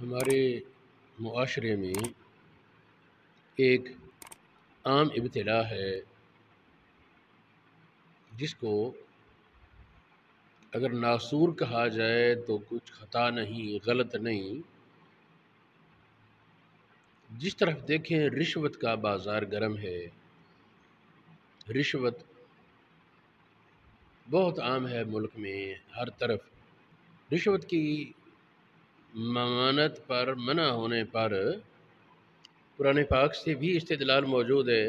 ہمارے معاشرے میں ایک عام ابتلا ہے جس کو اگر ناسور کہا جائے تو کچھ خطا نہیں، غلط نہیں۔ جس طرف دیکھیں رشوت کا بازار گرم ہے، رشوت بہت عام ہے ملک میں ہر طرف۔ رشوت کی ممانعت پر، منع ہونے پر قرآن پاک سے بھی استدلال موجود ہے۔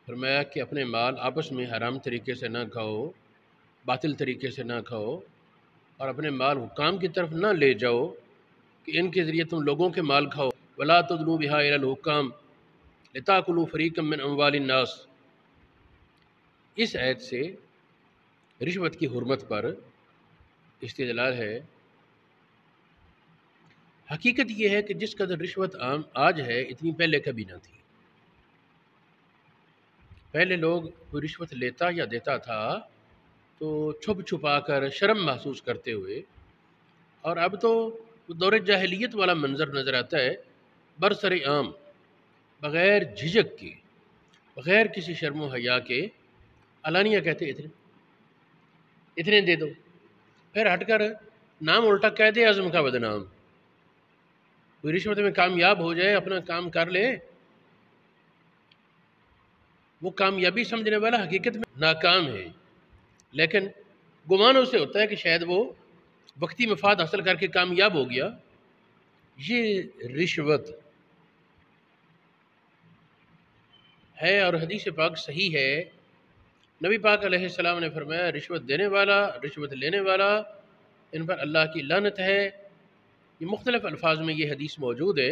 فرمایا کہ اپنے مال آپس میں حرام طریقے سے نہ کھاؤ، باطل طریقے سے نہ کھاؤ، اور اپنے مال حکام کی طرف نہ لے جاؤ کہ ان کے ذریعے تم لوگوں کے مال کھاؤ۔ وَلَا تُدْلُوا بِهَا إِلَى الْحُكَّامِ لِتَأْكُلُوا فَرِيقًا مِّنْ أَمْوَالِ النَّاسِ۔ اس آیت سے رشوت کی حرمت پر استدلال ہے۔ حقیقت یہ ہے کہ جس قدر رشوت عام آج ہے اتنی پہلے کبھی نہ تھی۔ پہلے لوگ کوئی رشوت لیتا یا دیتا تھا تو چھپ چھپا کر شرم محسوس کرتے ہوئے، اور اب تو دور جاہلیت والا منظر نظر آتا ہے، برسر عام، بغیر جھجک کے، بغیر کسی شرم و حیا کے علانیہ کہتے اتنے دے دو، پھر ہٹ کر نام الٹا قائد اعظم کا بدنام۔ کوئی رشوت میں کامیاب ہو جائے، اپنا کام کر لے، وہ کامیابی سمجھنے والا حقیقت میں ناکام ہے، لیکن گمان اس سے ہوتا ہے کہ شاید وہ وقتی مفاد حاصل کر کے کامیاب ہو گیا۔ یہ رشوت ہے اور حدیث پاک صحیح ہے۔ نبی پاک علیہ السلام نے فرمایا رشوت دینے والا، رشوت لینے والا، ان پر اللہ کی لعنت ہے۔ یہ مختلف الفاظ میں یہ حدیث موجود ہے۔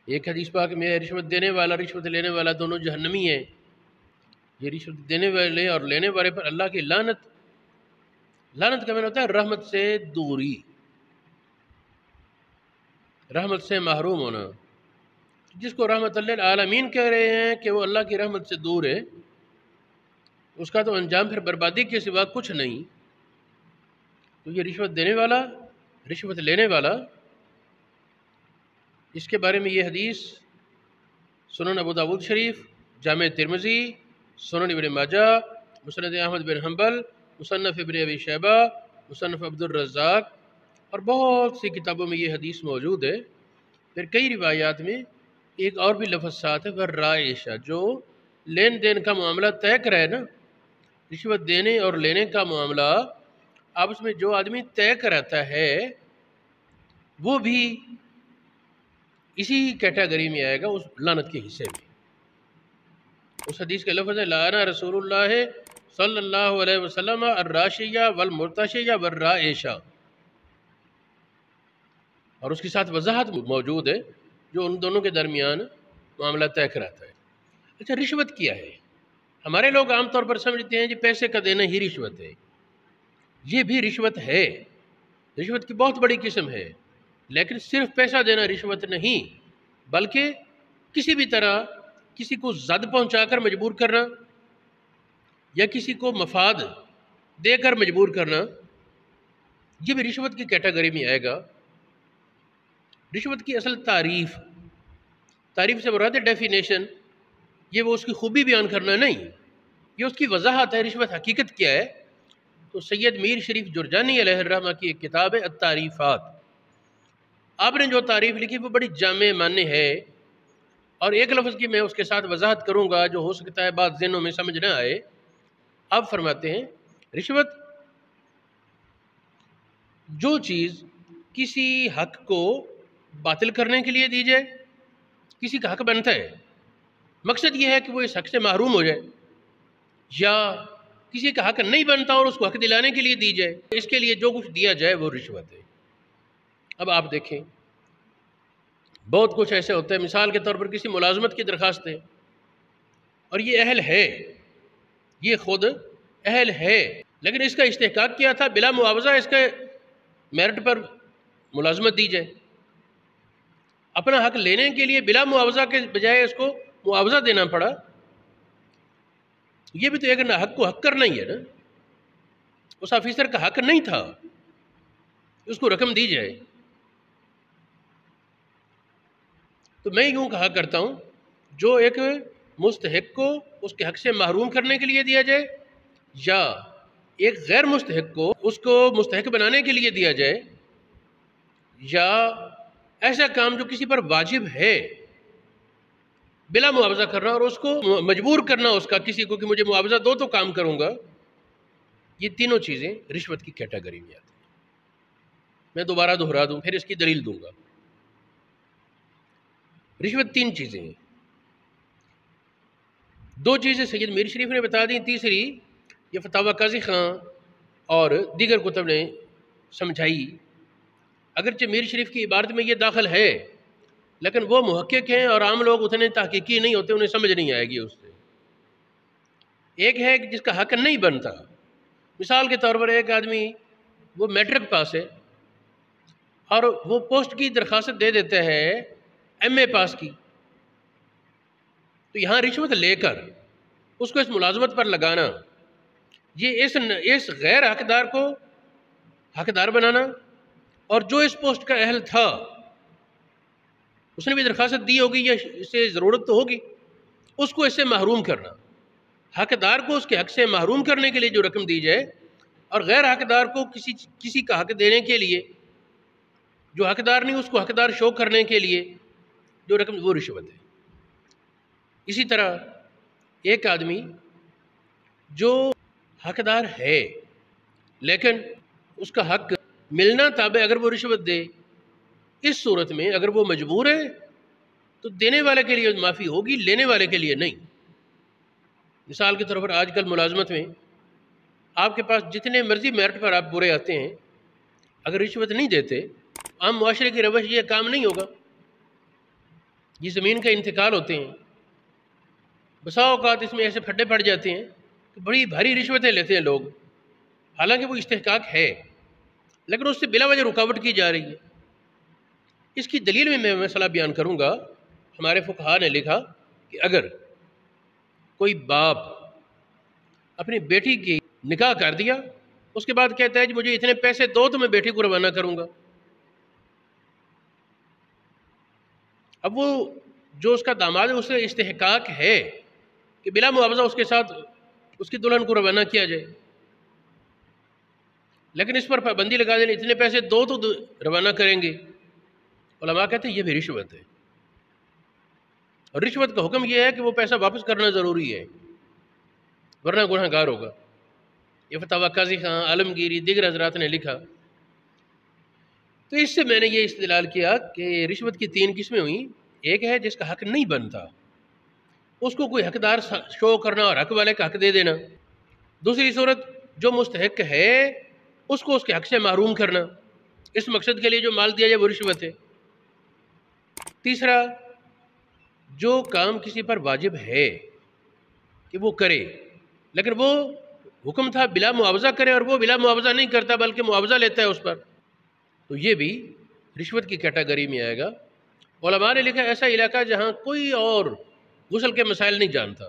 ایک حدیث پاک میں رشوت دینے والا، رشوت لینے والا دونوں جہنمی ہیں۔ یہ رشوت دینے والے اور لینے والے پر اللہ کی لعنت، لعنت کا معنی ہوتا ہے رحمت سے دوری، رحمت سے محروم ہونا۔ جس کو رحمت للعالمین کہہ رہے ہیں کہ وہ اللہ کی رحمت سے دور ہے، اس کا تو انجام پھر بربادی کے سوا کچھ نہیں۔ تو یہ رشوت دینے والا، رشوت لینے والا، اس کے بارے میں یہ حدیث سنن ابو داود شریف، جامع ترمذی، سنن ابن ماجہ، مسند احمد بن حنبل، مصنف ابن ابی شیبہ، مصنف عبد الرزاق اور بہت سی کتابوں میں یہ حدیث موجود ہے۔ پھر کئی روایات میں ایک اور بھی لفظ ساتھ ہے، والرائشہ، جو لین دین کا معاملہ طے کرے نا، رشوت دینے اور لینے کا معاملہ آپس میں جو آدمی طے کراتا ہے وہ بھی اسی کیٹیگری میں آئے گا، اس لعنت کے حصے میں۔ اس حدیث کا لفظ ہے لعن رسول اللہ صلی اللہ علیہ وسلم الراشیہ والمرتشیہ والرائشہ، اور اس کے ساتھ وضاحت موجود ہے جو ان دونوں کے درمیان معاملہ طے کراتا ہے۔ اچھا، رشوت کیا ہے؟ ہمارے لوگ عام طور پر سمجھتے ہیں جی پیسے کا دینا ہی رشوت ہے۔ یہ بھی رشوت ہے، رشوت کی بہت بڑی قسم ہے، لیکن صرف پیسہ دینا رشوت نہیں، بلکہ کسی بھی طرح کسی کو زد پہنچا کر مجبور کرنا یا کسی کو مفاد دے کر مجبور کرنا، یہ بھی رشوت کی کیٹیگری میں آئے گا۔ رشوت کی اصل تعریف سے مراد ڈیفینیشن، یہ وہ اس کی خوبی بیان کرنا نہیں، یہ اس کی وضاحت ہے۔ رشوت حقیقت کیا ہے؟ تو سید میر شریف جرجانی علیہ الرحمہ کی ایک کتاب ہے التعریفات، آپ نے جو تعریف لکھی وہ بڑی جامع معنی ہے، اور ایک لفظ کی میں اس کے ساتھ وضاحت کروں گا جو ہو سکتا ہے بعض ذہنوں میں سمجھ نہ آئے۔ آپ فرماتے ہیں رشوت جو چیز کسی حق کو باطل کرنے کے لیے دی جائے، کسی کا حق بنتا ہے، مقصد یہ ہے کہ وہ اس حق سے محروم ہو جائے، یا کسی کا حق نہیں بنتا اور اس کو حق دلانے کے لیے دی جائے، اس کے لیے جو کچھ دیا جائے وہ رشوت ہے۔ اب آپ دیکھیں بہت کچھ ایسے ہوتا ہے، مثال کے طور پر کسی ملازمت کی درخواست ہے اور یہ اہل ہے، یہ خود اہل ہے، لیکن اس کا استحقاق کیا تھا بلا معاوضہ اس کے میرٹ پر ملازمت دی جائے۔ اپنا حق لینے کے لیے بلا معاوضہ کے بجائے اس کو معاوضہ دینا پڑا، یہ بھی تو ایک حق کو حق کرنا ہی ہے نا۔ اس آفیسر کا حق نہیں تھا اس کو رقم دی جائے. تو میں یوں کہا کرتا ہوں جو ایک مستحق کو اس کے حق سے محروم کرنے کے لیے دیا جائے یا ایک غیر مستحق کو اس کو مستحق بنانے کے لیے دیا جائے یا ایسا کام جو کسی پر واجب ہے بلا معاوضہ کرنا اور اس کو مجبور کرنا اس کا کسی کو کہ مجھے معاوضہ دو تو کام کروں گا، یہ تینوں چیزیں رشوت کی کیٹیگری میں آتی ہیں. میں دوبارہ دہرا دوں پھر اس کی دلیل دوں گا. رشوت تین چیزیں ہیں. دو چیزیں سید میر شریف نے بتا دیں، تیسری یہ فتاوی قاضی خان اور دیگر کتب نے سمجھائی. اگرچہ میر شریف کی عبارت میں یہ داخل ہے لیکن وہ محقق ہیں اور عام لوگ اتنے تحقیقی نہیں ہوتے، انہیں سمجھ نہیں آئے گی اس سے. ایک ہے جس کا حق نہیں بنتا. مثال کے طور پر ایک آدمی وہ میٹرک پاس ہے اور وہ پوسٹ کی درخواست دے دیتا ہے ایم اے پاس کی، تو یہاں رشوت لے کر اس کو اس ملازمت پر لگانا، یہ اس غیر حقدار کو حقدار بنانا اور جو اس پوسٹ کا اہل تھا اس نے بھی درخواست دی ہوگی یا اسے ضرورت تو ہوگی، اس کو اس سے محروم کرنا. حقدار کو اس کے حق سے محروم کرنے کے لیے جو رقم دی جائے اور غیر حقدار کو کسی کا حق دینے کے لیے جو حقدار نہیں اس کو حقدار شو کرنے کے لیے جو رقم، وہ رشوت ہے. اسی طرح ایک آدمی جو حقدار ہے لیکن اس کا حق ملنا تابع اگر وہ رشوت دے، اس صورت میں اگر وہ مجبور ہے تو دینے والے کے لیے معافی ہوگی، لینے والے کے لیے نہیں. مثال کے طور پر آج کل ملازمت میں آپ کے پاس جتنے مرضی میرٹ پر آپ پورے آتے ہیں، اگر رشوت نہیں دیتے عام معاشرے کی روش یہ کام نہیں ہوگا. یہ زمین کا انتقال ہوتے ہیں، بسا اوقات اس میں ایسے پھڈے پڑ جاتے ہیں کہ بڑی بھاری رشوتیں لیتے ہیں لوگ، حالانکہ وہ استحقاق ہے لیکن اس سے بلا وجہ رکاوٹ کی جا رہی ہے. اس کی دلیل میں مسئلہ بیان کروں گا. ہمارے فقہاء نے لکھا کہ اگر کوئی باپ اپنی بیٹی کی نکاح کر دیا، اس کے بعد کہتا ہے کہ مجھے اتنے پیسے دو تو میں بیٹی کو روانہ کروں گا، اب وہ جو اس کا داماد ہے اسے استحقاق ہے کہ بلا معاوضہ اس کے ساتھ اس کی دلہن کو روانہ کیا جائے، لیکن اس پر پابندی لگا دیں اتنے پیسے دو تو روانہ کریں گے. علماء کہتے ہیں یہ بھی رشوت ہے، اور رشوت کا حکم یہ ہے کہ وہ پیسہ واپس کرنا ضروری ہے ورنہ گناہ گار ہوگا. یہ فتاوی قاضی خان، عالمگیری، دیگر حضرات نے لکھا. تو اس سے میں نے یہ استدلال کیا کہ رشوت کی تین قسمیں ہوئیں. ایک ہے جس کا حق نہیں بنتا، اس کو کوئی حقدار شو کرنا اور حق والے کا حق دے دینا. دوسری صورت جو مستحق ہے اس کو اس کے حق سے محروم کرنا، اس مقصد کے لیے جو مال دیا جائے وہ رشوت ہے. تیسرا جو کام کسی پر واجب ہے کہ وہ کرے لیکن وہ حکم تھا بلا معاوضہ کرے اور وہ بلا معاوضہ نہیں کرتا بلکہ معاوضہ لیتا ہے اس پر، تو یہ بھی رشوت کی کیٹیگری میں آئے گا. علماء نے لکھا ایسا علاقہ جہاں کوئی اور غسل کے مسائل نہیں جانتا،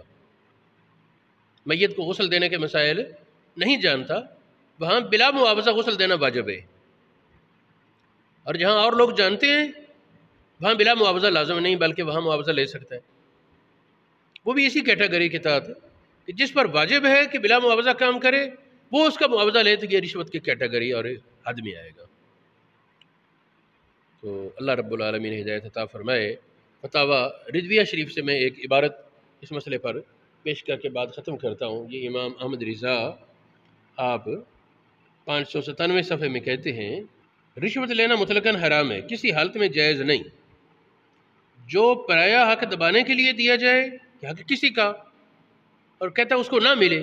میت کو غسل دینے کے مسائل نہیں جانتا، وہاں بلا معاوضہ غسل دینا واجب ہے. اور جہاں اور لوگ جانتے ہیں وہاں بلا معاوضہ لازم نہیں بلکہ وہاں معاوضہ لے سکتا ہے. وہ بھی اسی کیٹیگری کے تحت کہ جس پر واجب ہے کہ بلا معاوضہ کام کرے وہ اس کا معاوضہ لے تو یہ رشوت کی کیٹیگری اور حد میں آئے گا. تو اللہ رب العالمین ہدایت عطا فرمائے. فتاوی رضویہ شریف سے میں ایک عبارت اس مسئلے پر پیش کر کے بعد ختم کرتا ہوں. یہ امام احمد رضا آپ 597 صفحے میں کہتے ہیں رشوت لینا مطلقاً حرام ہے، کسی حالت میں جائز نہیں. جو پرایا حق دبانے کے لیے دیا جائے حق کسی کا اور کہتا ہے اس کو نہ ملے،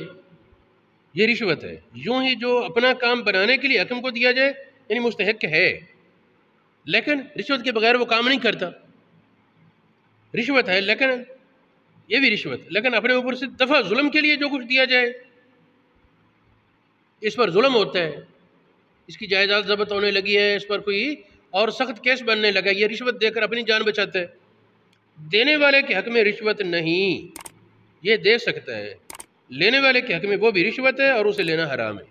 یہ رشوت ہے. یوں ہی جو اپنا کام بنانے کے لیے حکم کو دیا جائے یعنی مستحق ہے لیکن رشوت کے بغیر وہ کام نہیں کرتا، رشوت ہے لیکن یہ بھی رشوت، لیکن اپنے اوپر سے دفع ظلم کے لیے جو کچھ دیا جائے اس پر ظلم ہوتا ہے، اس کی جائیداد ضبط ہونے لگی ہے، اس پر کوئی اور سخت کیس بننے لگا، یہ رشوت دے کر اپنی جان بچاتا ہے. دینے والے کے حق میں رشوت نہیں، یہ دے سکتا ہے، لینے والے کے حق میں وہ بھی رشوت ہے اور اسے لینا حرام ہے.